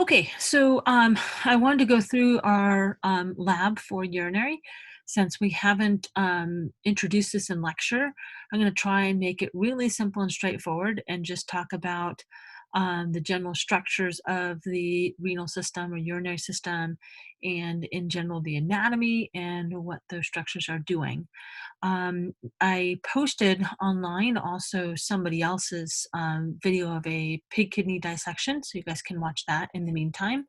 Okay, so I wanted to go through our lab for urinary. Since we haven't introduced this in lecture, I'm going to try and make it really simple and straightforward and just talk about the general structures of the renal system or urinary system and in general the anatomy and what those structures are doing. I posted online also somebody else's video of a pig kidney dissection, so you guys can watch that in the meantime.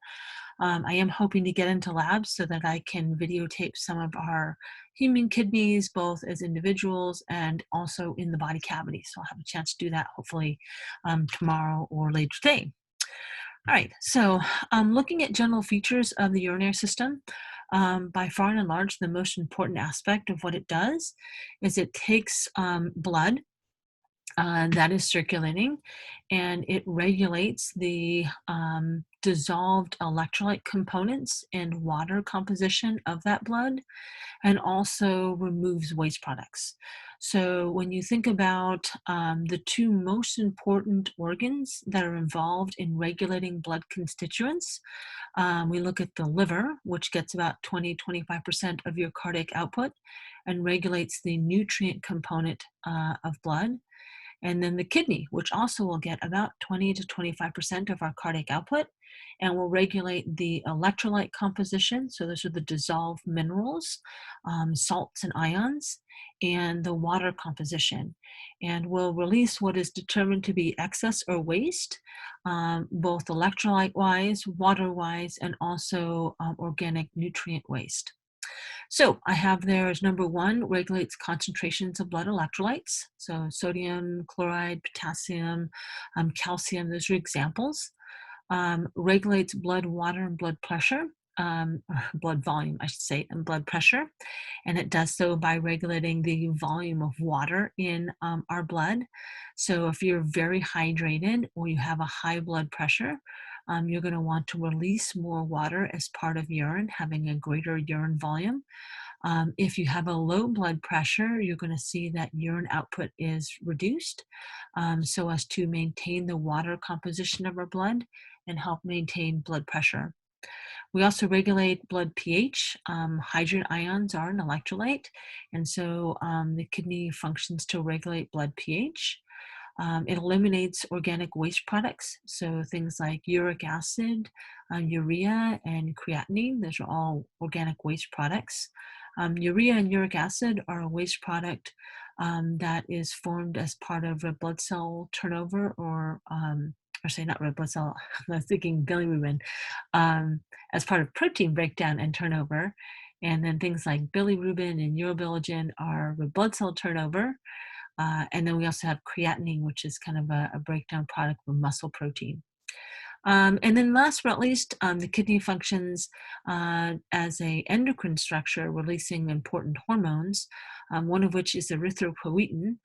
I am hoping to get into labs so that I can videotape some of our human kidneys, both as individuals and also in the body cavity. So I'll have a chance to do that hopefully tomorrow or later today. All right, so looking at general features of the urinary system, by far and large, the most important aspect of what it does is it takes blood that is circulating and it regulates the dissolved electrolyte components and water composition of that blood and also removes waste products. So when you think about the two most important organs that are involved in regulating blood constituents, we look at the liver, which gets about 20-25% of your cardiac output and regulates the nutrient component of blood. And then the kidney, which also will get about 20 to 25% of our cardiac output and will regulate the electrolyte composition. So those are the dissolved minerals, salts and ions, and the water composition. And will release what is determined to be excess or waste, both electrolyte-wise, water-wise, and also organic nutrient waste. So I have there as number one, regulates concentrations of blood electrolytes. So sodium, chloride, potassium, calcium, those are examples. Regulates blood water and blood pressure, or blood volume, I should say, and blood pressure. And it does so by regulating the volume of water in our blood. So if you're very hydrated or you have a high blood pressure, you're going to want to release more water as part of urine, having a greater urine volume. If you have a low blood pressure, you're going to see that urine output is reduced so as to maintain the water composition of our blood and help maintain blood pressure. We also regulate blood pH. Hydrogen ions are an electrolyte, and so the kidney functions to regulate blood pH. It eliminates organic waste products, so things like uric acid, urea, and creatinine. Those are all organic waste products. Urea and uric acid are a waste product that is formed as part of red blood cell turnover or say not red blood cell, I was thinking bilirubin, as part of protein breakdown and turnover. And then things like bilirubin and urobilinogen are red blood cell turnover. And then we also have creatinine, which is kind of a breakdown product of muscle protein. And then last but not least, the kidney functions as a endocrine structure, releasing important hormones, one of which is erythropoietin.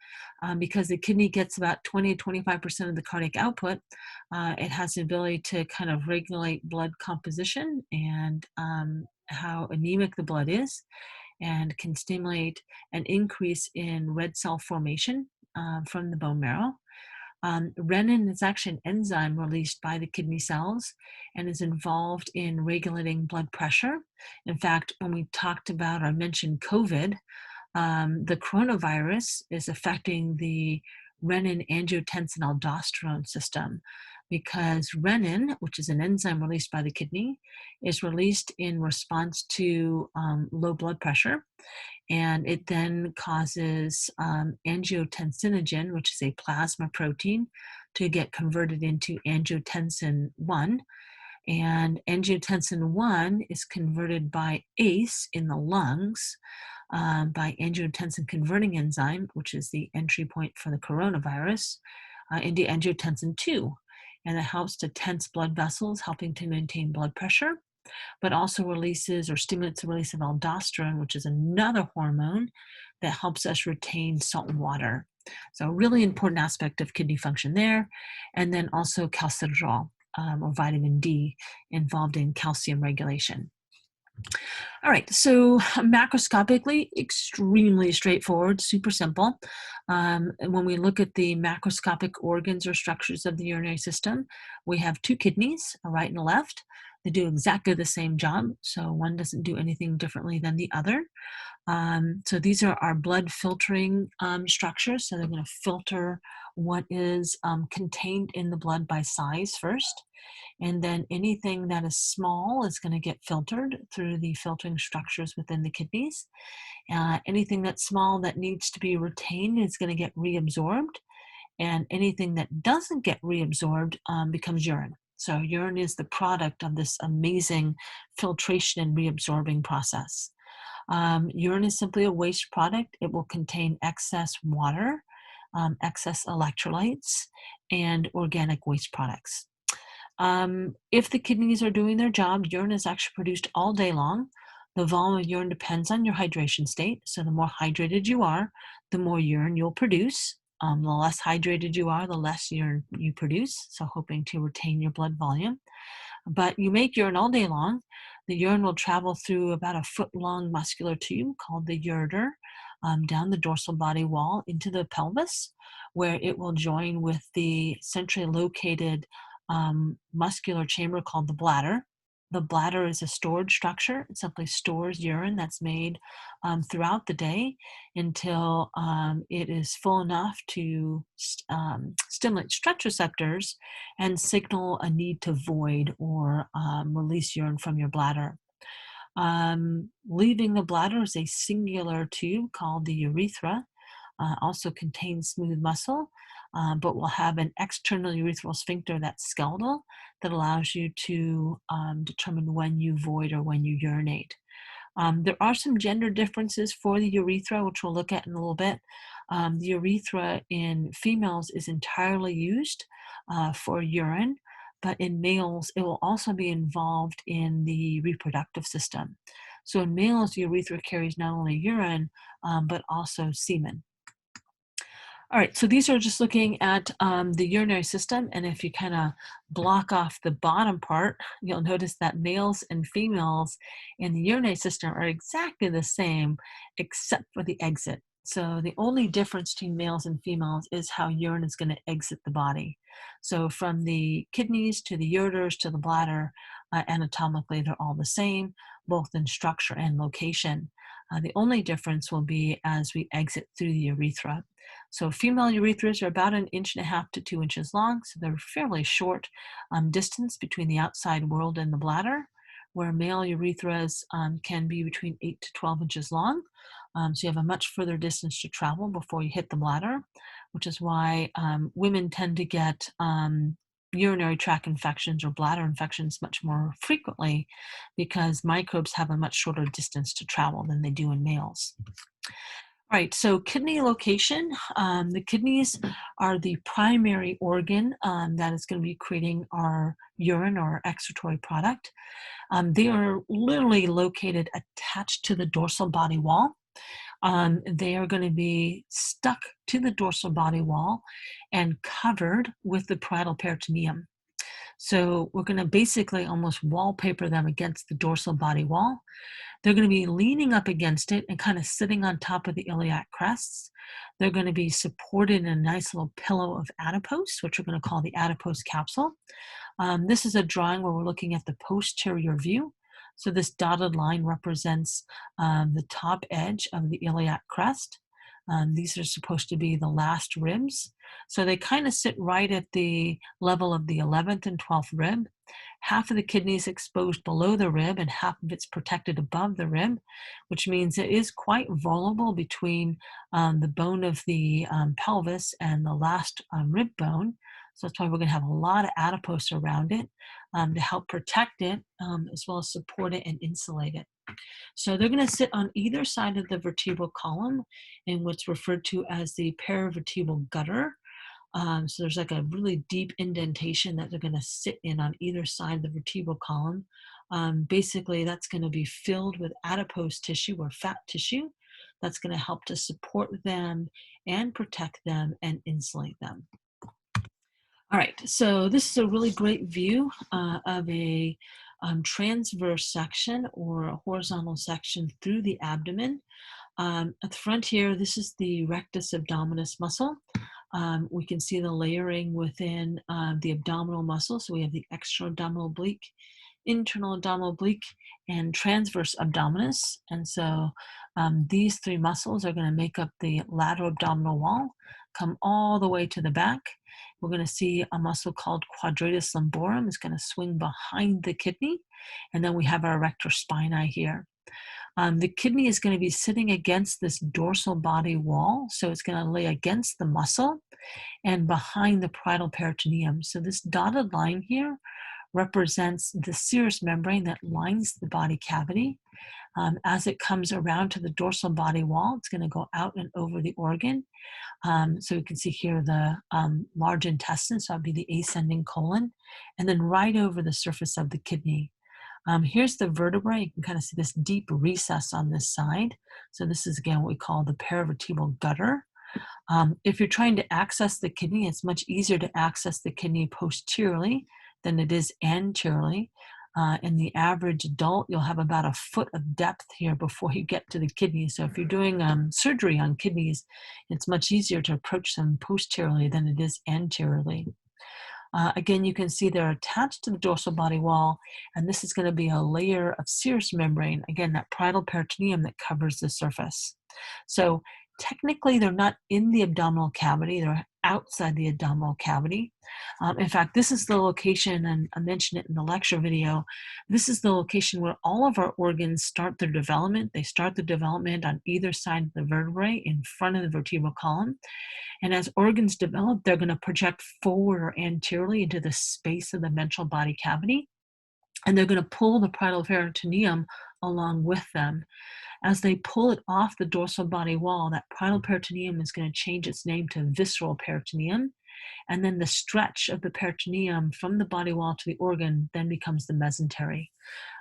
Because the kidney gets about 20 to 25% of the cardiac output, it has the ability to kind of regulate blood composition and how anemic the blood is, and can stimulate an increase in red cell formation from the bone marrow. Renin is actually an enzyme released by the kidney cells and is involved in regulating blood pressure. In fact, when we talked about or mentioned COVID, the coronavirus is affecting the renin angiotensin aldosterone system because renin, which is an enzyme released by the kidney, is released in response to low blood pressure. And it then causes angiotensinogen, which is a plasma protein, to get converted into angiotensin 1. And angiotensin 1 is converted by ACE in the lungs by angiotensin converting enzyme, which is the entry point for the coronavirus, into angiotensin 2. And it helps to tense blood vessels, helping to maintain blood pressure, but also releases or stimulates the release of aldosterone, which is another hormone that helps us retain salt and water. So a really important aspect of kidney function there. And then also calcitriol, or vitamin D, involved in calcium regulation. All right, so macroscopically, extremely straightforward, super simple. And when we look at the macroscopic organs or structures of the urinary system, we have two kidneys, a right and a left. They do exactly the same job, so one doesn't do anything differently than the other. So these are our blood filtering structures. So they're going to filter what is contained in the blood by size first. And then anything that is small is going to get filtered through the filtering structures within the kidneys. Anything that's small that needs to be retained is going to get reabsorbed. And anything that doesn't get reabsorbed becomes urine. So urine is the product of this amazing filtration and reabsorbing process. Urine is simply a waste product. It will contain excess water, excess electrolytes, and organic waste products. If the kidneys are doing their job, urine is actually produced all day long. The volume of urine depends on your hydration state. So the more hydrated you are, the more urine you'll produce. The less hydrated you are, the less urine you produce. So hoping to retain your blood volume. But you make urine all day long. The urine will travel through about a foot-long muscular tube called the ureter, down the dorsal body wall into the pelvis, where it will join with the centrally located muscular chamber called the bladder. The bladder is a storage structure. It simply stores urine that's made throughout the day until it is full enough to stimulate stretch receptors and signal a need to void or release urine from your bladder. Leaving the bladder is a singular tube called the urethra. Also contains smooth muscle, but will have an external urethral sphincter that's skeletal that allows you to determine when you void or when you urinate. There are some gender differences for the urethra, which we'll look at in a little bit. The urethra in females is entirely used for urine, but in males, it will also be involved in the reproductive system. So in males, the urethra carries not only urine, but also semen. All right, so these are just looking at the urinary system, and if you kind of block off the bottom part, you'll notice that males and females in the urinary system are exactly the same, except for the exit. So the only difference between males and females is how urine is going to exit the body. So from the kidneys to the ureters to the bladder, anatomically, they're all the same, both in structure and location. The only difference will be as we exit through the urethra. So female urethras are about 1.5 to 2 inches long, so they're fairly short distance between the outside world and the bladder, where male urethras can be between 8 to 12 inches long. So you have a much further distance to travel before you hit the bladder, which is why women tend to get urinary tract infections or bladder infections much more frequently because microbes have a much shorter distance to travel than they do in males. All right, so kidney location. The kidneys are the primary organ that is going to be creating our urine or excretory product. They are literally located attached to the dorsal body wall. They are going to be stuck to the dorsal body wall and covered with the parietal peritoneum. So we're going to basically almost wallpaper them against the dorsal body wall. They're going to be leaning up against it and kind of sitting on top of the iliac crests. They're going to be supported in a nice little pillow of adipose, which we're going to call the adipose capsule. This is a drawing where we're looking at the posterior view. So this dotted line represents the top edge of the iliac crest. These are supposed to be the last ribs. So they kind of sit right at the level of the 11th and 12th rib. Half of the kidney is exposed below the rib and half of it's protected above the rib, which means it is quite vulnerable between the bone of the pelvis and the last rib bone. So that's why we're going to have a lot of adipose around it to help protect it as well as support it and insulate it. So they're going to sit on either side of the vertebral column in what's referred to as the paravertebral gutter. So there's like a really deep indentation that they're going to sit in on either side of the vertebral column. Basically, that's going to be filled with adipose tissue or fat tissue that's going to help to support them and protect them and insulate them. All right, so this is a really great view of a transverse section or a horizontal section through the abdomen. At the front here, this is the rectus abdominis muscle. We can see the layering within the abdominal muscle. So we have the external abdominal oblique, internal abdominal oblique, and transverse abdominis. And so these three muscles are going to make up the lateral abdominal wall, come all the way to the back. We're going to see a muscle called quadratus lumborum is going to swing behind the kidney. And then we have our erector spinae here. The kidney is going to be sitting against this dorsal body wall. So it's going to lay against the muscle and behind the parietal peritoneum. So this dotted line here represents the serous membrane that lines the body cavity. As it comes around to the dorsal body wall, it's going to go out and over the organ. So you can see here the large intestine, so that would be the ascending colon, and then right over the surface of the kidney. Here's the vertebrae. You can kind of see this deep recess on this side. So this is, again, what we call the paravertebral gutter. If you're trying to access the kidney, it's much easier to access the kidney posteriorly than it is anteriorly. In the average adult, you'll have about a foot of depth here before you get to the kidney. So if you're doing surgery on kidneys, it's much easier to approach them posteriorly than it is anteriorly. Again, you can see they're attached to the dorsal body wall, and this is going to be a layer of serous membrane, again, that parietal peritoneum that covers the surface. So technically, they're not in the abdominal cavity, they're outside the abdominal cavity. In fact, this is the location, and I mentioned it in the lecture video, this is the location where all of our organs start their development. They start the development on either side of the vertebrae in front of the vertebral column. And as organs develop, they're going to project forward or anteriorly into the space of the ventral body cavity. And they're going to pull the parietal peritoneum along with them. As they pull it off the dorsal body wall, that parietal peritoneum is going to change its name to visceral peritoneum. And then the stretch of the peritoneum from the body wall to the organ then becomes the mesentery.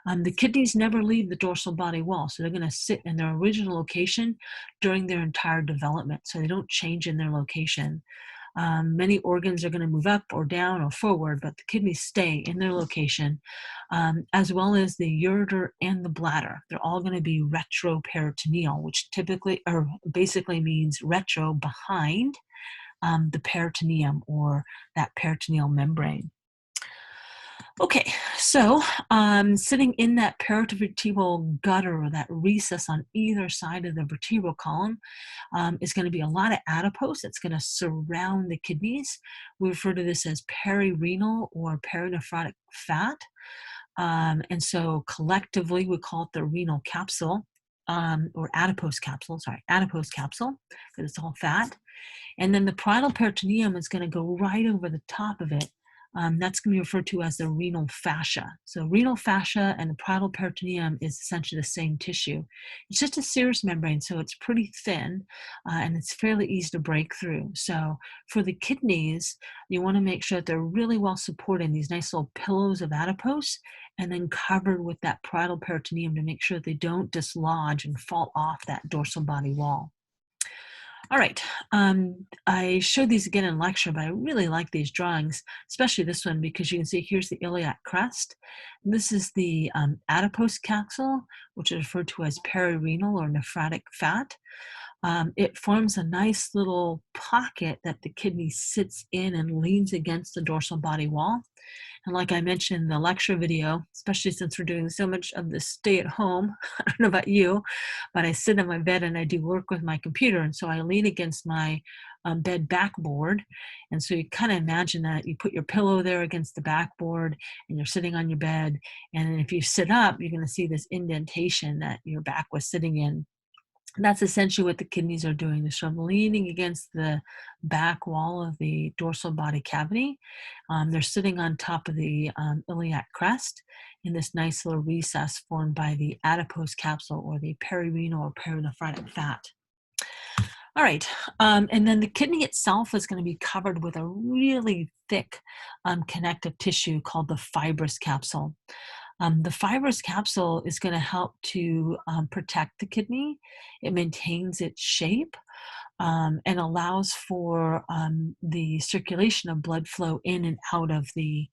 The kidneys never leave the dorsal body wall, so they're going to sit in their original location during their entire development, so they don't change in their location. Many organs are going to move up or down or forward, but the kidneys stay in their location, as well as the ureter and the bladder. They're all going to be retroperitoneal, which typically or basically means retro, behind the peritoneum or that peritoneal membrane. Okay, so sitting in that paravertebral gutter or that recess on either side of the vertebral column is going to be a lot of adipose that's going to surround the kidneys. We refer to this as perirenal or perinephrotic fat. And so collectively we call it the renal capsule or adipose capsule, adipose capsule, because it's all fat. And then the parietal peritoneum is going to go right over the top of it. That's going to be referred to as the renal fascia. So renal fascia and the parietal peritoneum is essentially the same tissue. It's just a serous membrane, so it's pretty thin, and it's fairly easy to break through. So for the kidneys, you want to make sure that they're really well supported in these nice little pillows of adipose and then covered with that parietal peritoneum to make sure that they don't dislodge and fall off that dorsal body wall. All right, I showed these again in lecture, but I really like these drawings, especially this one, because you can see here's the iliac crest. This is the adipose capsule, which is referred to as perirenal or nephrotic fat. It forms a nice little pocket that the kidney sits in and leans against the dorsal body wall. And like I mentioned in the lecture video, especially since we're doing so much of this stay at home, I don't know about you, but I sit on my bed and I do work with my computer. And so I lean against my bed backboard. And so you kind of imagine that you put your pillow there against the backboard and you're sitting on your bed. And if you sit up, you're going to see this indentation that your back was sitting in. That's essentially what the kidneys are doing. They're sort of leaning against the back wall of the dorsal body cavity. They're sitting on top of the iliac crest in this nice little recess formed by the adipose capsule or the perirenal or perinephrotic fat. All right, and then the kidney itself is going to be covered with a really thick connective tissue called the fibrous capsule. The fibrous capsule is going to help to protect the kidney. It maintains its shape and allows for the circulation of blood flow in and out of the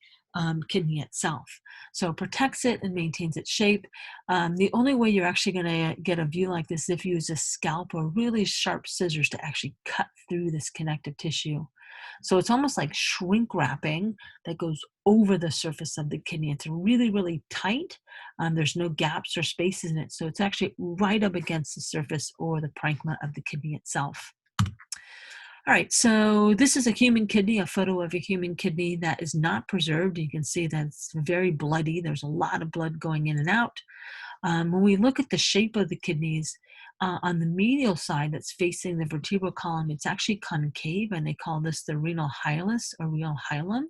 kidney itself. So it protects it and maintains its shape. The only way you're actually going to get a view like this is if you use a scalpel or really sharp scissors to actually cut through this connective tissue. So it's almost like shrink wrapping that goes over the surface of the kidney. It's really, really tight. There's no gaps or spaces in it. So it's actually right up against the surface or the parenchyma of the kidney itself. All right, so this is a human kidney, a photo of a human kidney that is not preserved. You can see that it's very bloody. There's a lot of blood going in and out. When we look at the shape of the kidneys, on the medial side that's facing the vertebral column, it's actually concave, and they call this the renal hilus or renal hilum.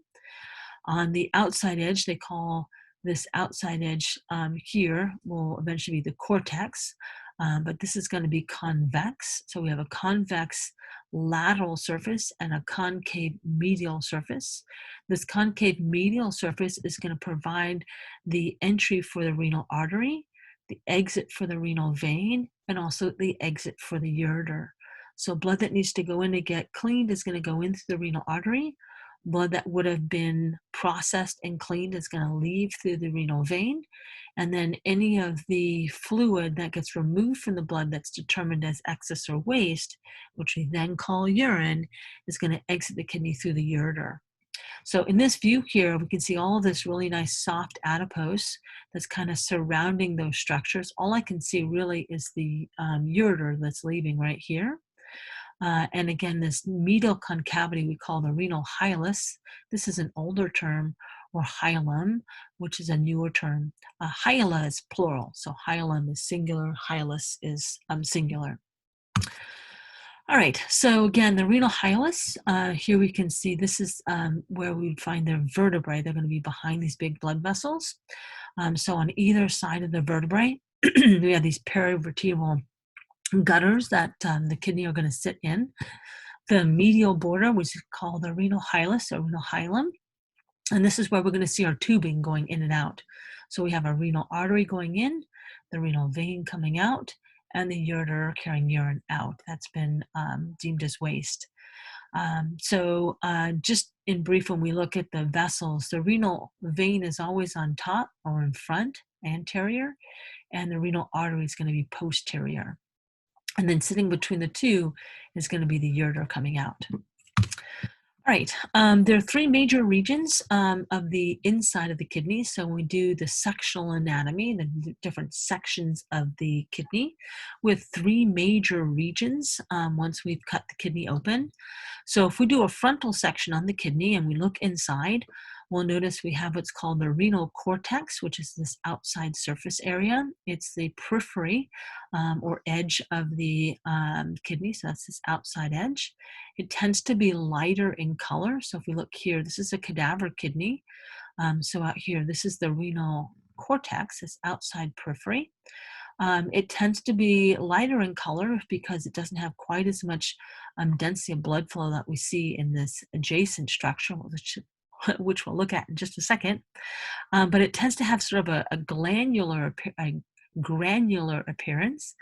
On the outside edge, they call this outside edge here will eventually be the cortex, but this is going to be convex. So we have a convex lateral surface and a concave medial surface. This concave medial surface is going to provide the entry for the renal artery, the exit for the renal vein, and also the exit for the ureter. So blood that needs to go in to get cleaned is going to go into the renal artery. Blood that would have been processed and cleaned is going to leave through the renal vein. And then any of the fluid that gets removed from the blood that's determined as excess or waste, which we then call urine, is going to exit the kidney through the ureter. So in this view here, we can see all of this really nice soft adipose that's kind of surrounding those structures. All I can see really is the ureter that's leaving right here. And again, this medial concavity we call the renal hilus. This is an older term, or hilum, which is a newer term. Hyla is plural, so hilum is singular, hilus is singular. All right, so again, the renal hilus, here we can see this is where we would find their vertebrae. They're going to be behind these big blood vessels. So on either side of the vertebrae, we have these perivertebral gutters that the kidney are going to sit in. The medial border, which is called the renal hilus or renal hilum, and this is where we're going to see our tubing going in and out. So we have a renal artery going in, the renal vein coming out, and the ureter carrying urine out. That's been deemed as waste. So just in brief, when we look at the vessels, the renal vein is always on top or in front, anterior, and the renal artery is going to be posterior. And then sitting between the two is going to be the ureter coming out. All right, there are three major regions of the inside of the kidney. So we do the sectional anatomy, the different sections of the kidney, with three major regions once we've cut the kidney open. So if we do a frontal section on the kidney and we look inside, we'll notice we have what's called the renal cortex, which is this outside surface area. It's the periphery or edge of the kidney, so that's this outside edge. It tends to be lighter in color. So if we look here, this is a cadaver kidney. So out here, this is the renal cortex, this outside periphery. It tends to be lighter in color because it doesn't have quite as much density of blood flow that we see in this adjacent structure, which we'll look at in just a second. But it tends to have sort of a granular appearance,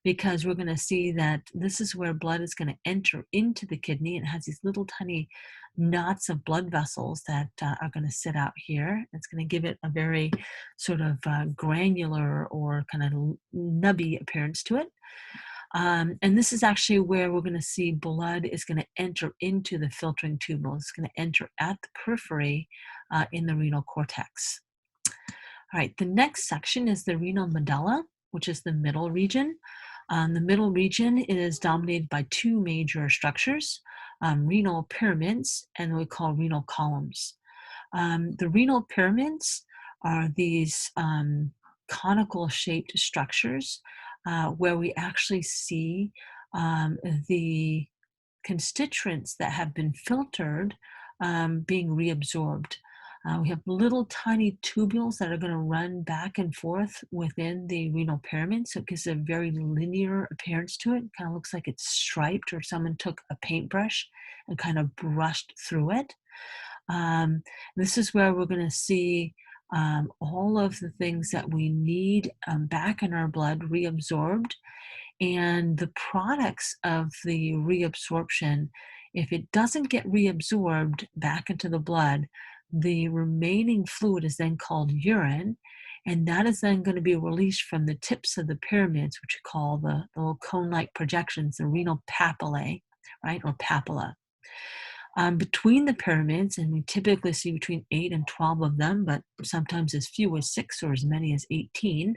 because we're going to see that this is where blood is going to enter into the kidney. It has these little tiny knots of blood vessels that are going to sit out here. It's going to give it a very sort of granular or kind of nubby appearance to it. And this is actually where we're going to see blood is going to enter into the filtering tubule. It's going to enter at the periphery in the renal cortex. All right, the next section is the renal medulla, which is the middle region. The middle region is dominated by two major structures, renal pyramids and what we call renal columns. The renal pyramids are these conical shaped structures where we actually see the constituents that have been filtered being reabsorbed. We have little tiny tubules that are going to run back and forth within the renal pyramid, so it gives a very linear appearance to it. It kind of looks like it's striped, or someone took a paintbrush and kind of brushed through it. This is where we're going to see all of the things that we need back in our blood reabsorbed, and the products of the reabsorption. If it doesn't get reabsorbed back into the blood, The remaining fluid is then called urine, and that is then going to be released from the tips of the pyramids, which we call the little cone-like projections, the renal papillae, right, or papilla. Between the pyramids, and we typically see between 8 and 12 of them, but sometimes as few as 6 or as many as 18,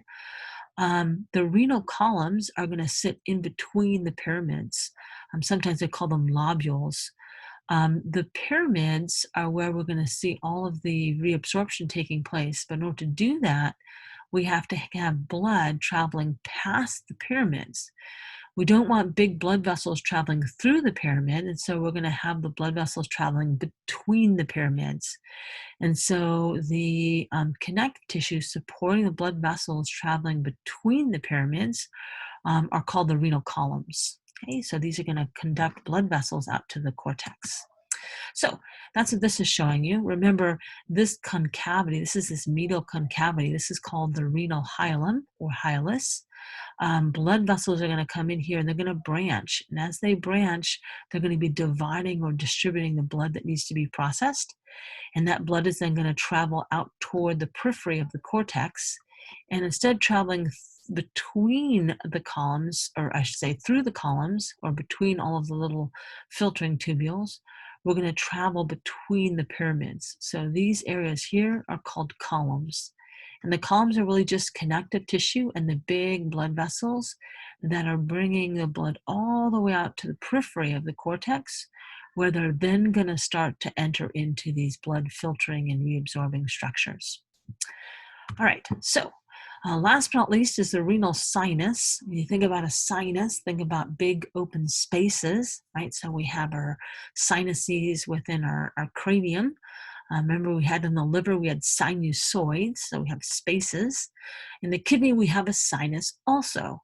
the renal columns are going to sit in between the pyramids. Sometimes they call them lobules. The pyramids are where we're going to see all of the reabsorption taking place. But in order to do that, we have to have blood traveling past the pyramids. We don't want big blood vessels traveling through the pyramid, and so we're going to have the blood vessels traveling between the pyramids. And so the connective tissue supporting the blood vessels traveling between the pyramids are called the renal columns. Okay, so these are going to conduct blood vessels out to the cortex. So that's what this is showing you. Remember, this concavity, this medial concavity, this is called the renal hilum or hilus. Blood vessels are going to come in here and they're going to branch. And as they branch, they're going to be dividing or distributing the blood that needs to be processed. And that blood is then going to travel out toward the periphery of the cortex. And instead of traveling between the columns, or I should say through the columns, or between all of the little filtering tubules, we're going to travel between the pyramids. So these areas here are called columns. And the columns are really just connective tissue and the big blood vessels that are bringing the blood all the way out to the periphery of the cortex, where they're then going to start to enter into these blood filtering and reabsorbing structures. All right, so last but not least is the renal sinus. When you think about a sinus, think about big open spaces, right? So we have our sinuses within our cranium. Remember, we had in the liver, we had sinusoids, so we have spaces. In the kidney, we have a sinus also.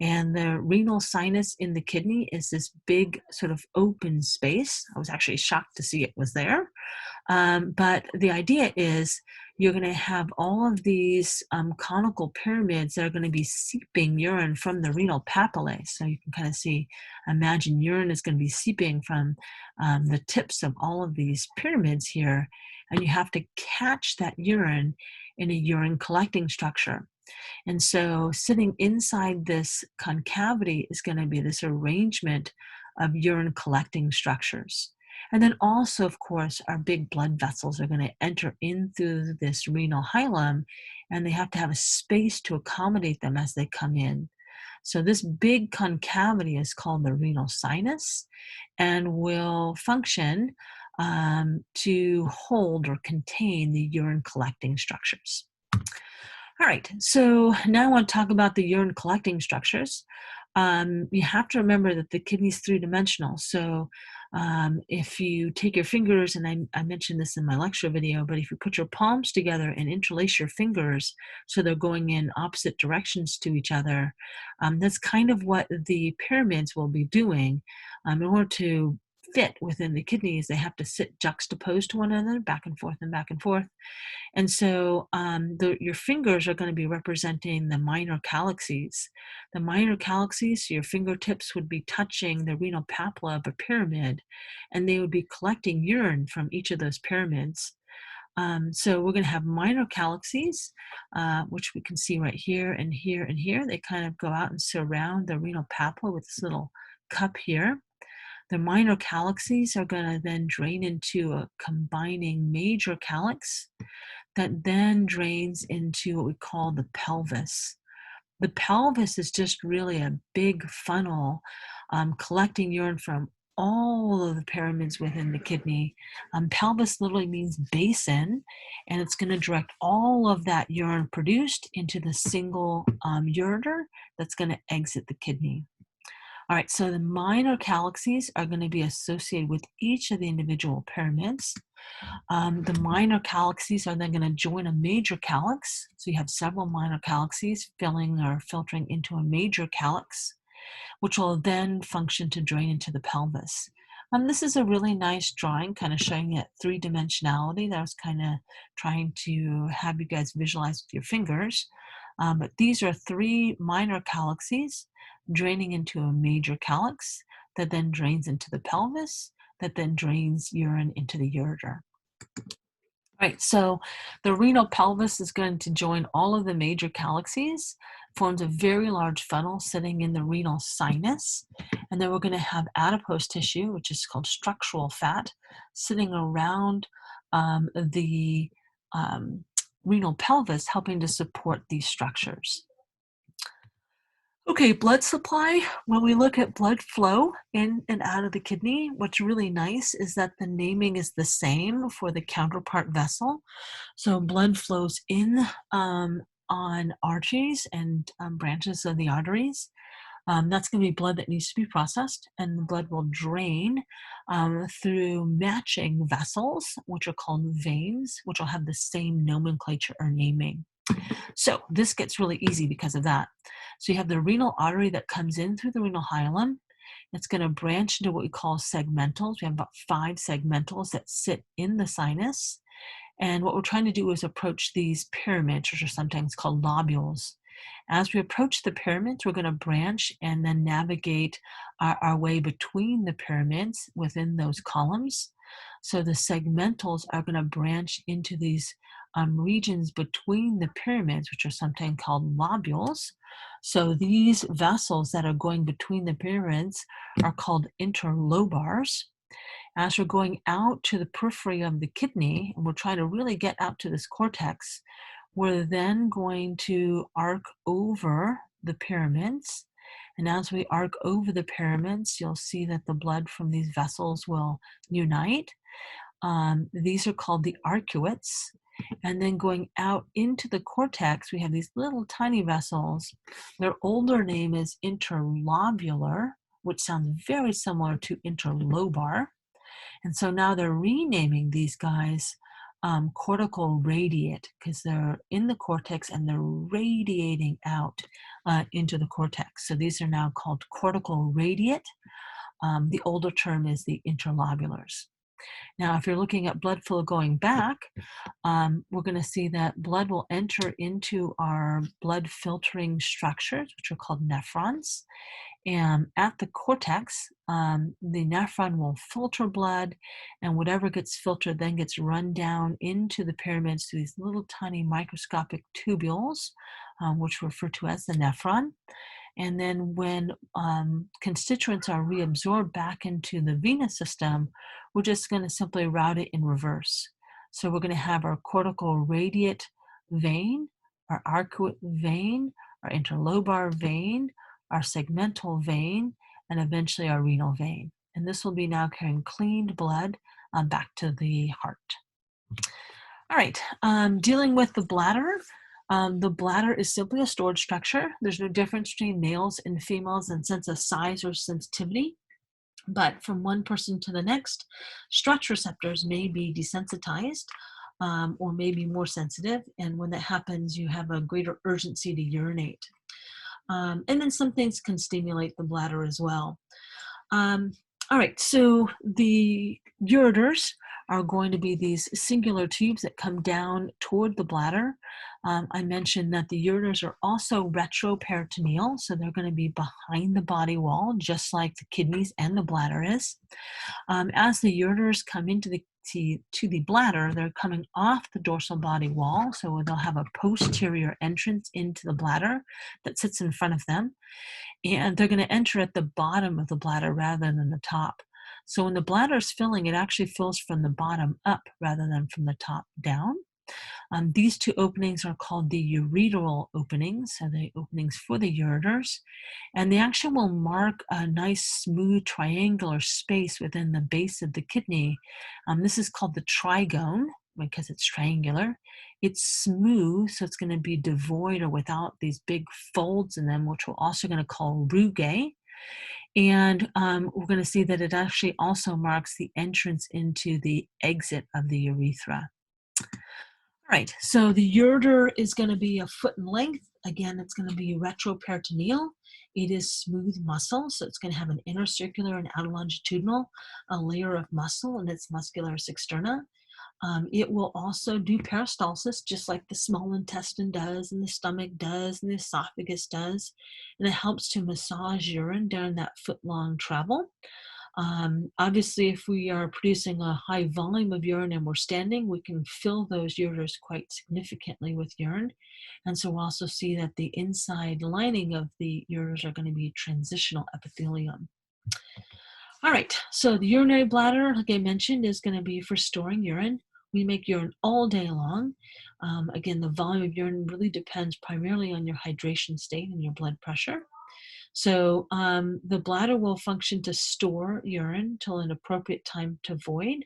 And the renal sinus in the kidney is this big sort of open space. I was actually shocked to see it was there. But the idea is you're going to have all of these conical pyramids that are going to be seeping urine from the renal papillae. So you can kind of imagine urine is going to be seeping from the tips of all of these pyramids here. And you have to catch that urine in a urine collecting structure. And so sitting inside this concavity is going to be this arrangement of urine collecting structures. And then also, of course, our big blood vessels are going to enter in through this renal hilum, and they have to have a space to accommodate them as they come in. So this big concavity is called the renal sinus and will function to hold or contain the urine collecting structures. All right, so now I want to talk about the urine collecting structures. You have to remember that the kidney is three-dimensional. So if you take your fingers, and I mentioned this in my lecture video, but if you put your palms together and interlace your fingers so they're going in opposite directions to each other, that's kind of what the pyramids will be doing. In order to fit within the kidneys, they have to sit juxtaposed to one another, back and forth and back and forth. And so your fingers are going to be representing the minor calyxes. The minor calyxes, so your fingertips would be touching the renal papilla of a pyramid, and they would be collecting urine from each of those pyramids. So we're going to have minor calyxes, which we can see right here and here and here. They kind of go out and surround the renal papilla with this little cup here. The minor calyxes are going to then drain into a combining major calyx that then drains into what we call the pelvis. The pelvis is just really a big funnel collecting urine from all of the pyramids within the kidney. Pelvis literally means basin, and it's going to direct all of that urine produced into the single ureter that's going to exit the kidney. All right, so the minor calyxes are going to be associated with each of the individual pyramids. The minor calyxes are then going to join a major calyx. So you have several minor calyxes filling or filtering into a major calyx, which will then function to drain into the pelvis. This is a really nice drawing, kind of showing that three-dimensionality that I was kind of trying to have you guys visualize with your fingers. But these are three minor calyxes draining into a major calyx that then drains into the pelvis, that then drains urine into the ureter. Right, so the renal pelvis is going to join all of the major calyxes, forms a very large funnel sitting in the renal sinus, and then we're going to have adipose tissue, which is called structural fat, sitting around the um, renal pelvis, helping to support these structures. Okay, blood supply. When we look at blood flow in and out of the kidney, what's really nice is that the naming is the same for the counterpart vessel. So blood flows in on arteries and branches of the arteries. That's going to be blood that needs to be processed, and the blood will drain through matching vessels, which are called veins, which will have the same nomenclature or naming. So this gets really easy because of that. So you have the renal artery that comes in through the renal hilum. It's going to branch into what we call segmentals. We have about 5 segmentals that sit in the sinus. And what we're trying to do is approach these pyramids, which are sometimes called lobules. As we approach the pyramids, we're going to branch and then navigate our way between the pyramids within those columns. So the segmentals are going to branch into these regions between the pyramids, which are sometimes called lobules. So these vessels that are going between the pyramids are called interlobars. As we're going out to the periphery of the kidney, and we're trying to really get out to this cortex, we're then going to arc over the pyramids. And as we arc over the pyramids, you'll see that the blood from these vessels will unite. These are called the arcuates. And then going out into the cortex, we have these little tiny vessels. Their older name is interlobular, which sounds very similar to interlobar. And so now they're renaming these guys cortical radiate because they're in the cortex and they're radiating out into the cortex. So these are now called cortical radiate. The older term is the interlobulars. Now, if you're looking at blood flow going back, we're going to see that blood will enter into our blood filtering structures, which are called nephrons. And at the cortex, the nephron will filter blood, and whatever gets filtered then gets run down into the pyramids to these little tiny microscopic tubules, which we refer to as the nephron. And then when constituents are reabsorbed back into the venous system, we're just going to simply route it in reverse. So we're going to have our cortical radiate vein, our arcuate vein, our interlobar vein, our segmental vein, and eventually our renal vein. And this will be now carrying cleaned blood back to the heart. All right, dealing with the bladder. The bladder is simply a storage structure. There's no difference between males and females in sense of size or sensitivity. But from one person to the next, stretch receptors may be desensitized or may be more sensitive. And when that happens, you have a greater urgency to urinate. And then some things can stimulate the bladder as well. All right, so the ureters are going to be these singular tubes that come down toward the bladder. I mentioned that the ureters are also retroperitoneal, so they're going to be behind the body wall, just like the kidneys and the bladder is. As the ureters come into to the bladder, they're coming off the dorsal body wall, so they'll have a posterior entrance into the bladder that sits in front of them, and they're going to enter at the bottom of the bladder rather than the top. So when the bladder is filling, it actually fills from the bottom up rather than from the top down. These two openings are called the ureteral openings, so the openings for the ureters, and they actually will mark a nice smooth triangular space within the base of the kidney. This is called the trigone because it's triangular. It's smooth, so it's going to be devoid or without these big folds in them, which we're also going to call rugae. And we're going to see that it actually also marks the entrance into the exit of the urethra. All right, so the ureter is going to be a foot in length. Again, it's going to be retroperitoneal. It is smooth muscle, so it's going to have an intercircular and outer longitudinal, a layer of muscle in its muscularis externa. It will also do peristalsis, just like the small intestine does, and the stomach does, and the esophagus does. And it helps to massage urine during that foot-long travel. Obviously, if we are producing a high volume of urine and we're standing, we can fill those ureters quite significantly with urine. And so we'll also see that the inside lining of the ureters are going to be transitional epithelium. All right, so the urinary bladder, like I mentioned, is going to be for storing urine. We make urine all day long. Again, the volume of urine really depends primarily on your hydration state and your blood pressure. So the bladder will function to store urine till an appropriate time to void.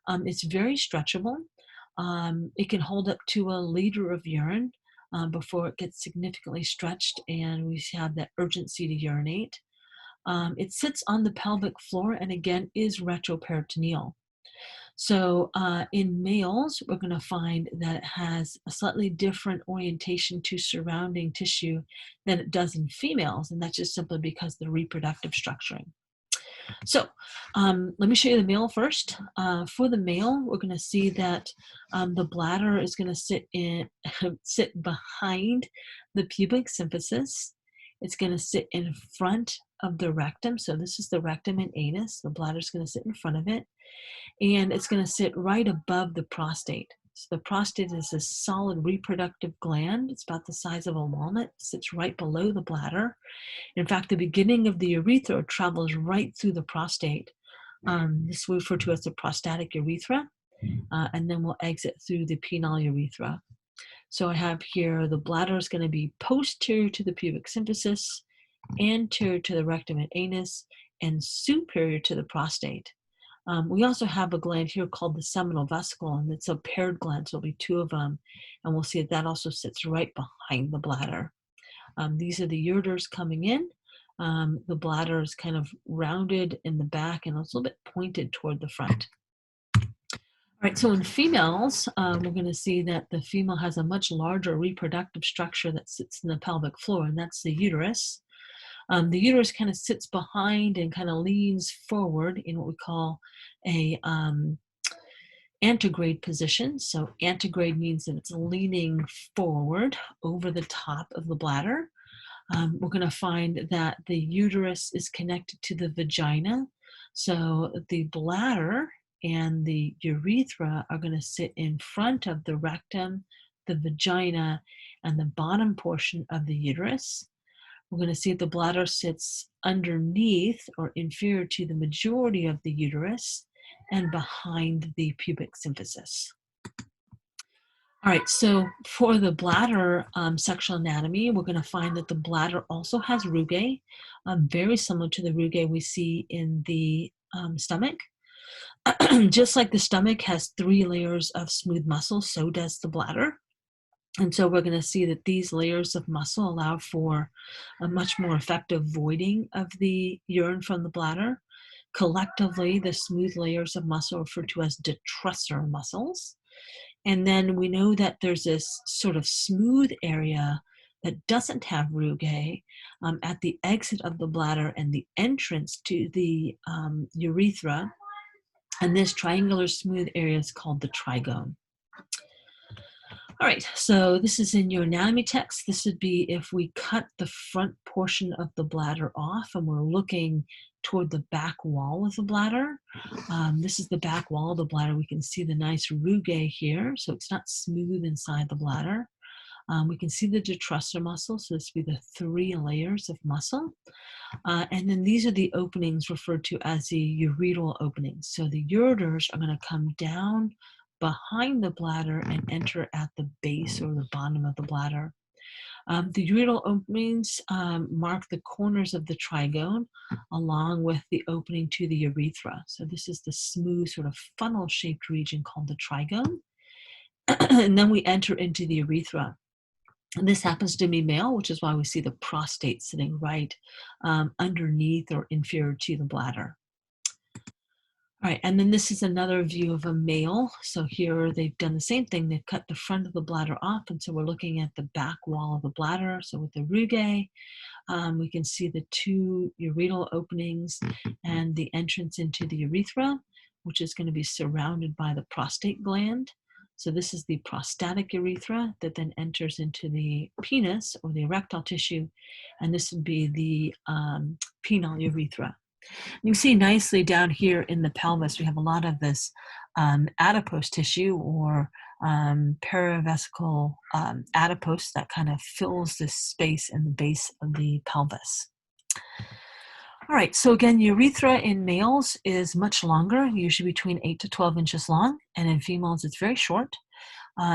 It's very stretchable. It can hold up to a liter of urine before it gets significantly stretched and we have that urgency to urinate. It sits on the pelvic floor and again is retroperitoneal. So in males, we're going to find that it has a slightly different orientation to surrounding tissue than it does in females, and that's just simply because of the reproductive structuring. So let me show you the male first. For the male, we're going to see that the bladder is going to sit behind the pubic symphysis. It's going to sit in front of the rectum. So this is the rectum and anus. The bladder is going to sit in front of it. And it's going to sit right above the prostate. So the prostate is a solid reproductive gland. It's about the size of a walnut. It sits right below the bladder. In fact, the beginning of the urethra travels right through the prostate. This we refer to as the prostatic urethra, and then we'll exit through the penile urethra. So I have here the bladder is going to be posterior to the pubic symphysis, anterior to the rectum and anus, and superior to the prostate. We also have a gland here called the seminal vesicle, and it's a paired gland, so there'll be two of them, and we'll see that also sits right behind the bladder. These are the ureters coming in. The bladder is kind of rounded in the back and it's a little bit pointed toward the front. All right, so in females, we're going to see that the female has a much larger reproductive structure that sits in the pelvic floor, and that's the uterus. The uterus kind of sits behind and kind of leans forward in what we call a antegrade position. So antegrade means that it's leaning forward over the top of the bladder. We're going to find that the uterus is connected to the vagina. So the bladder and the urethra are going to sit in front of the rectum, the vagina, and the bottom portion of the uterus. We're going to see the bladder sits underneath or inferior to the majority of the uterus and behind the pubic symphysis. All right, so for the bladder sexual anatomy, we're going to find that the bladder also has rugae, very similar to the rugae we see in the stomach. Just like the stomach has 3 layers of smooth muscle, so does the bladder. And so we're going to see that these layers of muscle allow for a much more effective voiding of the urine from the bladder. Collectively, the smooth layers of muscle are referred to as detrusor muscles. And then we know that there's this sort of smooth area that doesn't have rugae at the exit of the bladder and the entrance to the urethra. And this triangular smooth area is called the trigone. All right, so this is in your anatomy text. This would be if we cut the front portion of the bladder off and we're looking toward the back wall of the bladder. This is the back wall of the bladder. We can see the nice rugae here, so it's not smooth inside the bladder. We can see the detrusor muscle, so this would be the 3 layers of muscle. And then these are the openings referred to as the ureteral openings. So the ureters are going to come down behind the bladder and enter at the base or the bottom of the bladder. The ureteral openings mark the corners of the trigone along with the opening to the urethra. So this is the smooth sort of funnel-shaped region called the trigone. And then we enter into the urethra. And this happens to be male, which is why we see the prostate sitting right underneath or inferior to the bladder. All right, and then this is another view of a male. So here they've done the same thing. They've cut the front of the bladder off, and so we're looking at the back wall of the bladder. So with the rugae, we can see the 2 ureteral openings and the entrance into the urethra, which is going to be surrounded by the prostate gland. So this is the prostatic urethra that then enters into the penis or the erectile tissue, and this would be the penile urethra. You can see nicely down here in the pelvis, we have a lot of this adipose tissue or peravesical adipose that kind of fills this space in the base of the pelvis. All right, so again, urethra in males is much longer, usually between 8 to 12 inches long, and in females it's very short.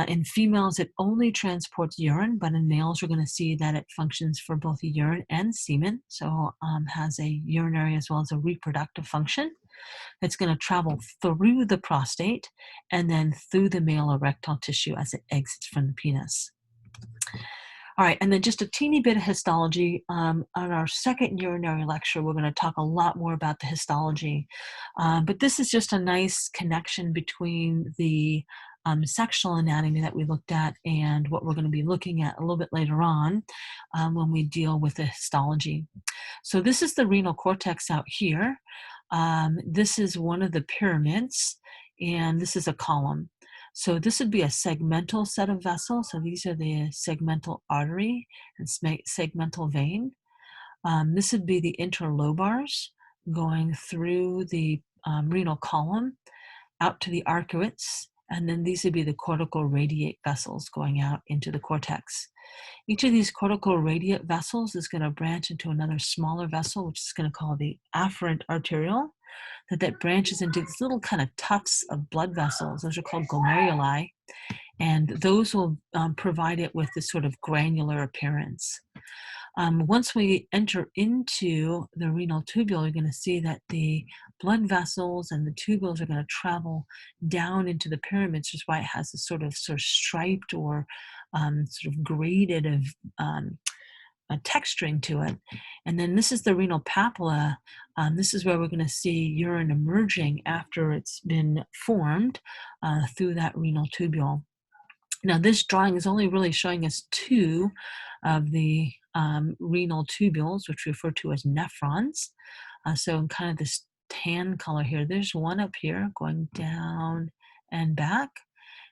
In females, it only transports urine, but in males, we're going to see that it functions for both urine and semen, so has a urinary as well as a reproductive function. It's going to travel through the prostate and then through the male erectile tissue as it exits from the penis. All right, and then just a teeny bit of histology. On our second urinary lecture, we're going to talk a lot more about the histology. But this is just a nice connection between the sexual anatomy that we looked at and what we're going to be looking at a little bit later on when we deal with the histology. So this is the renal cortex out here. This is one of the pyramids, and this is a column. So this would be a segmental set of vessels. So these are the segmental artery and segmental vein. This would be the interlobars going through the renal column out to the arcuates. And then these would be the cortical radiate vessels going out into the cortex. Each of these cortical radiate vessels is going to branch into another smaller vessel, which is going to call the afferent arteriole, that branches into these little kind of tufts of blood vessels. Those are called glomeruli, and those will provide it with this sort of granular appearance. Once we enter into the renal tubule, you're going to see that the blood vessels and the tubules are going to travel down into the pyramid, which is why it has this sort of striped or sort of graded of a texturing to it. And then this is the renal papilla. This is where we're going to see urine emerging after it's been formed through that renal tubule. Now, this drawing is only really showing us two of the renal tubules, which we refer to as nephrons. So in kind of this tan color here, there's one up here going down and back.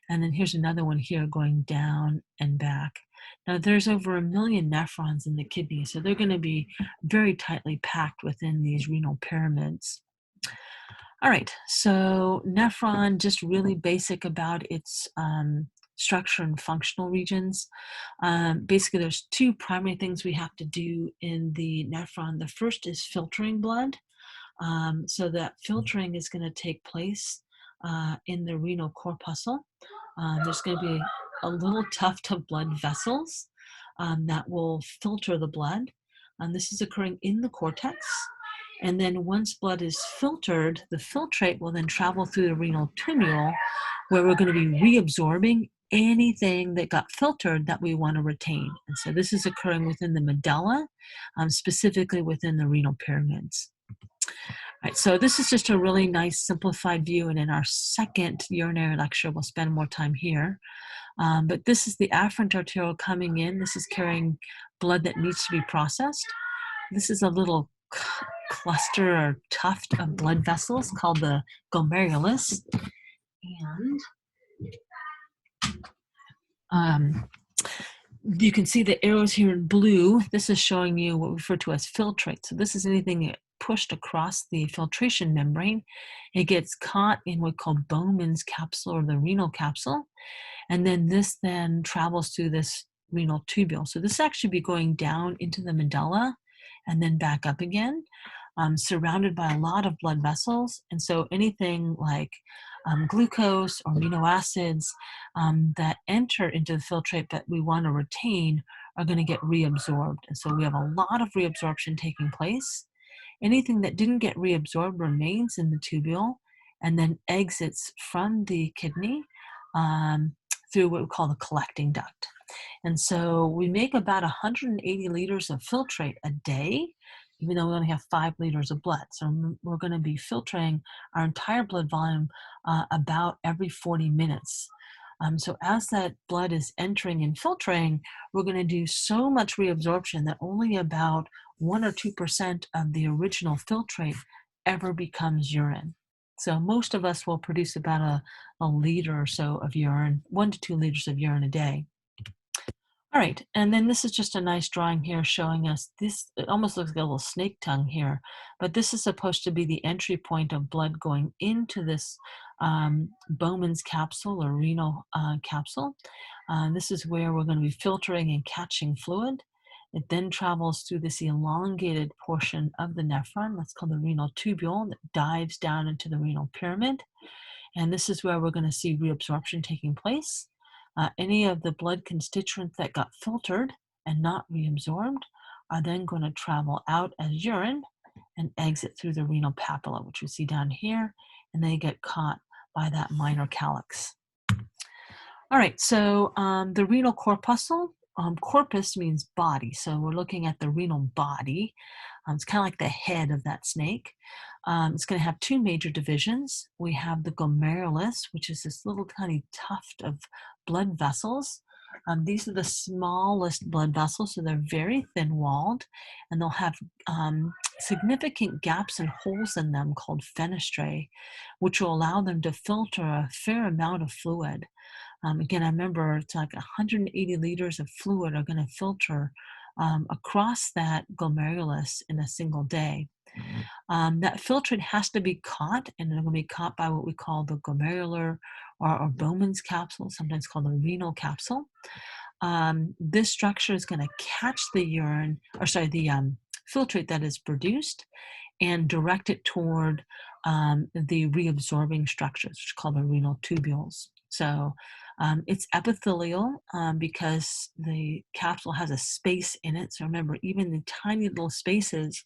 And then here's another one here going down and back. Now, there's over 1 million nephrons in the kidney, so they're going to be very tightly packed within these renal pyramids. All right, so nephron, just really basic about its structure and functional regions. Basically, there's two primary things we have to do in the nephron. The first is filtering blood. So that filtering is going to take place in the renal corpuscle. There's going to be a little tuft of blood vessels that will filter the blood. This is occurring in the cortex. And then once blood is filtered, the filtrate will then travel through the renal tubule, where we're going to be reabsorbing anything that got filtered that we want to retain. And so this is occurring within the medulla, specifically within the renal pyramids. All right, so this is just a really nice simplified view, and in our second urinary lecture, we'll spend more time here. But this is the afferent arteriole coming in. This is carrying blood that needs to be processed. This is a little cluster or tuft of blood vessels called the glomerulus. And you can see the arrows here in blue. This is showing you what we refer to as filtrate. So this is anything that pushed across the filtration membrane. It gets caught in what we call Bowman's capsule or the renal capsule. And then this then travels through this renal tubule. So this actually be going down into the medulla and then back up again, surrounded by a lot of blood vessels. And so anything like glucose or amino acids that enter into the filtrate that we want to retain are going to get reabsorbed. And so we have a lot of reabsorption taking place. Anything that didn't get reabsorbed remains in the tubule and then exits from the kidney through what we call the collecting duct. And so we make about 180 liters of filtrate a day, even though we only have 5 liters of blood. So we're going to be filtering our entire blood volume about every 40 minutes. So as that blood is entering and filtering, we're going to do so much reabsorption that only about 1 or 2% of the original filtrate ever becomes urine. So most of us will produce about a liter or so of urine, 1 to 2 liters of urine a day. All right, and then this is just a nice drawing here showing us this. It almost looks like a little snake tongue here, but this is supposed to be the entry point of blood going into this Bowman's capsule or renal capsule. This is where we're going to be filtering and catching fluid. It then travels through this elongated portion of the nephron, that's called the renal tubule, that dives down into the renal pyramid. And this is where we're going to see reabsorption taking place. Any of the blood constituents that got filtered and not reabsorbed are then going to travel out as urine and exit through the renal papilla, which we see down here, and they get caught by that minor calyx. All right, so the renal corpuscle, corpus means body, so we're looking at the renal body. It's kind of like the head of that snake. It's going to have two major divisions. We have the glomerulus, which is this little tiny tuft of blood vessels. These are the smallest blood vessels, so they're very thin-walled, and they'll have significant gaps and holes in them called fenestrae, which will allow them to filter a fair amount of fluid. Again, I remember it's like 180 liters of fluid are going to filter across that glomerulus in a single day. That filtrate has to be caught, and it'll be caught by what we call the glomerular or Bowman's capsule, sometimes called the renal capsule. This structure is going to catch the urine, or sorry, the filtrate that is produced and direct it toward the reabsorbing structures, which are called the renal tubules. So it's epithelial because the capsule has a space in it. So remember, even the tiny little spaces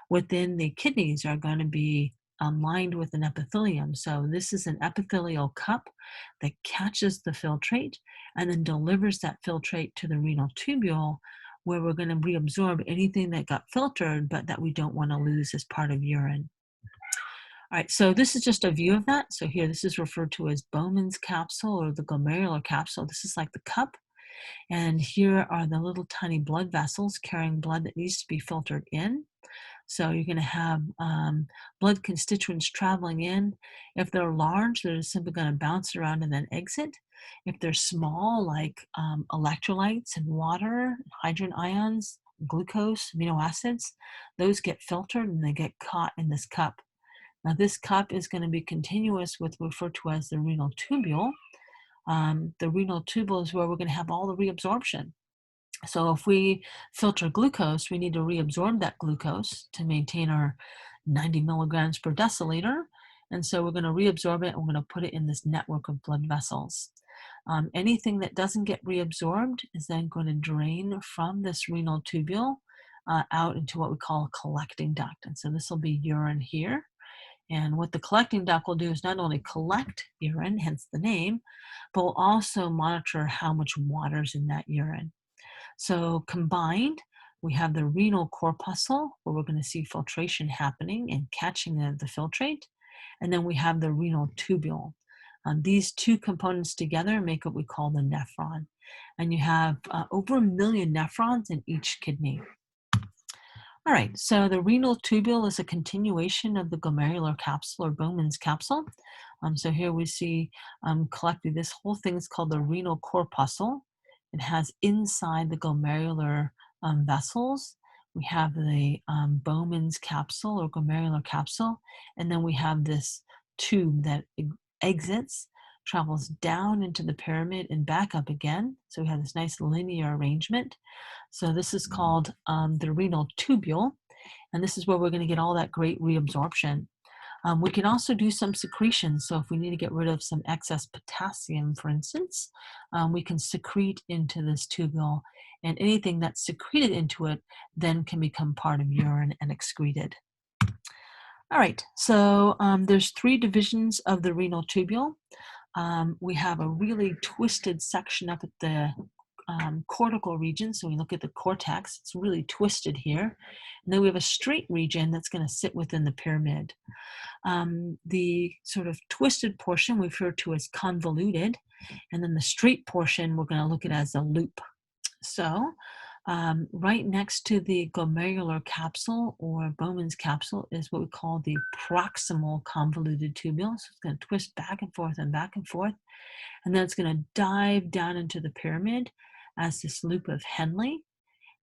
within the kidneys are going to be lined with an epithelium. So this is an epithelial cup that catches the filtrate and then delivers that filtrate to the renal tubule, where we're going to reabsorb anything that got filtered but that we don't want to lose as part of urine. All right, so this is just a view of that. So here, this is referred to as Bowman's capsule or the glomerular capsule. This is like the cup. And here are the little tiny blood vessels carrying blood that needs to be filtered in. So you're going to have blood constituents traveling in. If they're large, they're simply going to bounce around and then exit. If they're small, like electrolytes and water, hydrogen ions, glucose, amino acids, those get filtered and they get caught in this cup. Now, this cup is going to be continuous with referred to as the renal tubule. The renal tubule is where we're going to have all the reabsorption. So if we filter glucose, we need to reabsorb that glucose to maintain our 90 milligrams per deciliter. And so we're going to reabsorb it and we're going to put it in this network of blood vessels. Anything that doesn't get reabsorbed is then going to drain from this renal tubule out into what we call a collecting duct. And so this will be urine here. And what the collecting duct will do is not only collect urine, hence the name, but will also monitor how much water is in that urine. So combined, we have the renal corpuscle, where we're going to see filtration happening and catching the filtrate. And then we have the renal tubule. These two components together make what we call the nephron. And you have over 1 million nephrons in each kidney. All right, so the renal tubule is a continuation of the glomerular capsule or Bowman's capsule. So here we see collected, this whole thing is called the renal corpuscle. It has inside the glomerular vessels, we have the Bowman's capsule or glomerular capsule, and then we have this tube that exits, travels down into the pyramid and back up again. So we have this nice linear arrangement. So this is called the renal tubule, and this is where we're going to get all that great reabsorption. We can also do some secretion. So if we need to get rid of some excess potassium, for instance, we can secrete into this tubule, and anything that's secreted into it then can become part of urine and excreted. All right, so there's 3 divisions of the renal tubule. We have a really twisted section up at the cortical region. So we look at the cortex, it's really twisted here. And then we have a straight region that's going to sit within the pyramid. The sort of twisted portion we refer to as convoluted, and then the straight portion we're going to look at as a loop. So right next to the glomerular capsule or Bowman's capsule is what we call the proximal convoluted tubule. So it's going to twist back and forth and back and forth, and then it's going to dive down into the pyramid. as this loop of Henle.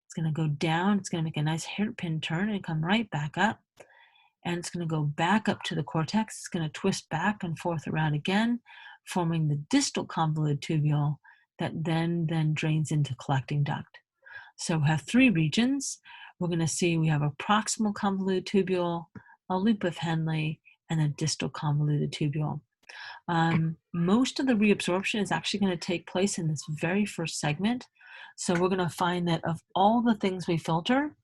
It's going to go down, it's going to make a nice hairpin turn and come right back up. And it's going to go back up to the cortex. It's going to twist back and forth around again, forming the distal convoluted tubule that then drains into collecting duct. So we have three regions. We're going to see we have a proximal convoluted tubule, a loop of Henle, and a distal convoluted tubule. Most of the reabsorption is actually going to take place in this very first segment. So we're going to find that of all the things we filter,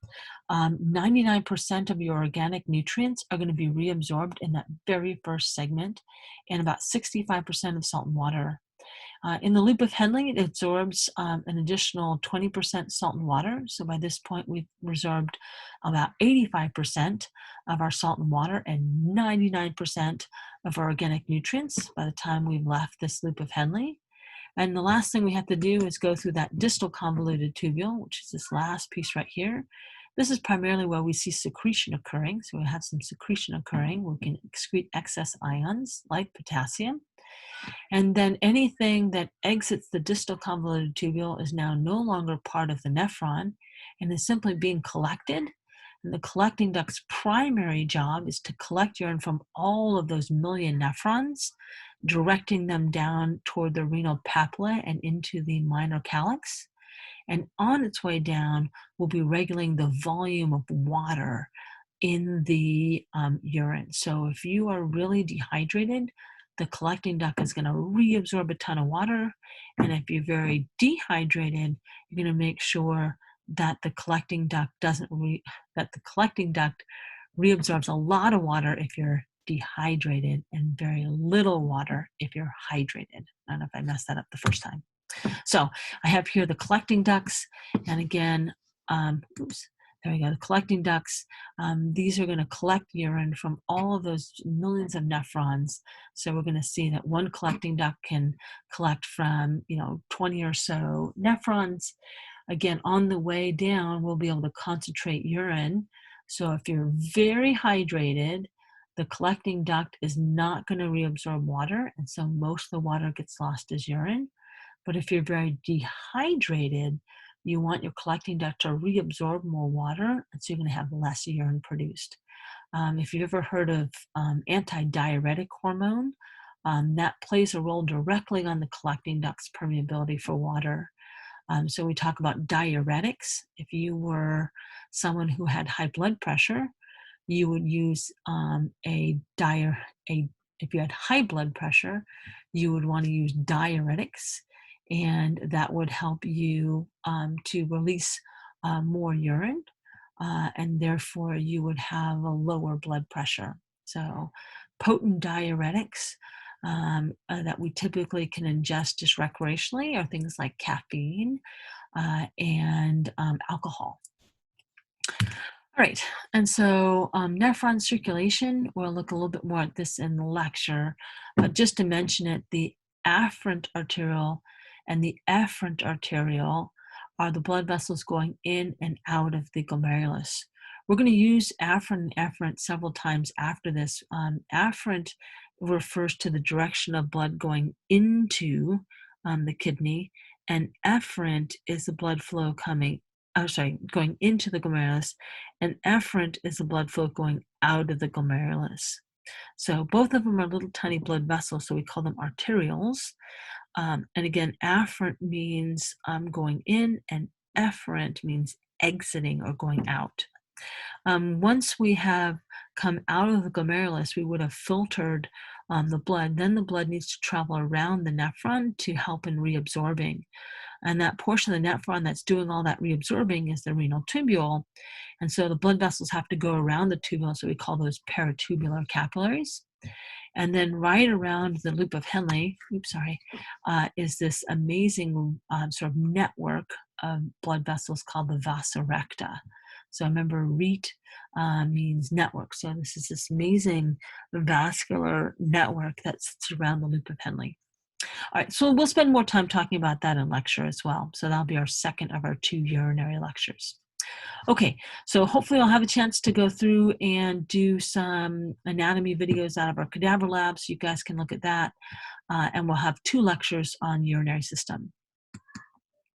99% of your organic nutrients are going to be reabsorbed in that very first segment, and about 65% of salt and water. In the loop of Henle, it absorbs an additional 20% salt and water. So by this point, we've resorbed about 85% of our salt and water and 99% of our organic nutrients by the time we've left this loop of Henle. And the last thing we have to do is go through that distal convoluted tubule, which is this last piece right here. This is primarily where we see secretion occurring. So we have some secretion occurring. We can excrete excess ions like potassium. And then anything that exits the distal convoluted tubule is now no longer part of the nephron and is simply being collected. And the collecting duct's primary job is to collect urine from all of those million nephrons, directing them down toward the renal papilla and into the minor calyx. And on its way down, we'll be regulating the volume of water in the urine. So if you are really dehydrated, the collecting duct is going to reabsorb a ton of water. And if you're very dehydrated, you're going to make sure that the collecting duct reabsorbs a lot of water if you're dehydrated and very little water if you're hydrated. I don't know if I messed that up the first time. So I have here the collecting ducts, and again, there we go, the collecting ducts. These are going to collect urine from all of those millions of nephrons. So we're going to see that one collecting duct can collect from 20 or so nephrons. Again, on the way down, we'll be able to concentrate urine. So if you're very hydrated, the collecting duct is not going to reabsorb water, and so most of the water gets lost as urine. But if you're very dehydrated, you want your collecting duct to reabsorb more water, and so you're going to have less urine produced. If you've ever heard of antidiuretic hormone, that plays a role directly on the collecting duct's permeability for water. So we talk about diuretics. If you were someone who had high blood pressure, you would use if you had high blood pressure, you would want to use diuretics, and that would help you to release more urine, and therefore you would have a lower blood pressure. So potent diuretics that we typically can ingest just recreationally are things like caffeine and alcohol. All right, and so nephron circulation, we'll look a little bit more at this in the lecture, but just to mention it, the afferent arteriole and the efferent arteriole are the blood vessels going in and out of the glomerulus. We're going to use afferent and efferent several times after this. Afferent refers to the direction of blood going into the kidney, and efferent is the blood flow going into the glomerulus, and efferent is the blood flow going out of the glomerulus. So both of them are little tiny blood vessels, so we call them arterioles. And again, afferent means going in, and efferent means exiting or going out. Once we have come out of the glomerulus, we would have filtered the blood. Then the blood needs to travel around the nephron to help in reabsorbing. And that portion of the nephron that's doing all that reabsorbing is the renal tubule. And so the blood vessels have to go around the tubule, so we call those peritubular capillaries. And then right around the loop of Henle, is this amazing sort of network of blood vessels called the vasa recta. So remember, rete means network. So this is this amazing vascular network that sits around the loop of Henle. All right, so we'll spend more time talking about that in lecture as well. So that'll be our second of our 2 urinary lectures. Okay, so hopefully I'll have a chance to go through and do some anatomy videos out of our cadaver lab, so you guys can look at that. And we'll have 2 lectures on urinary system.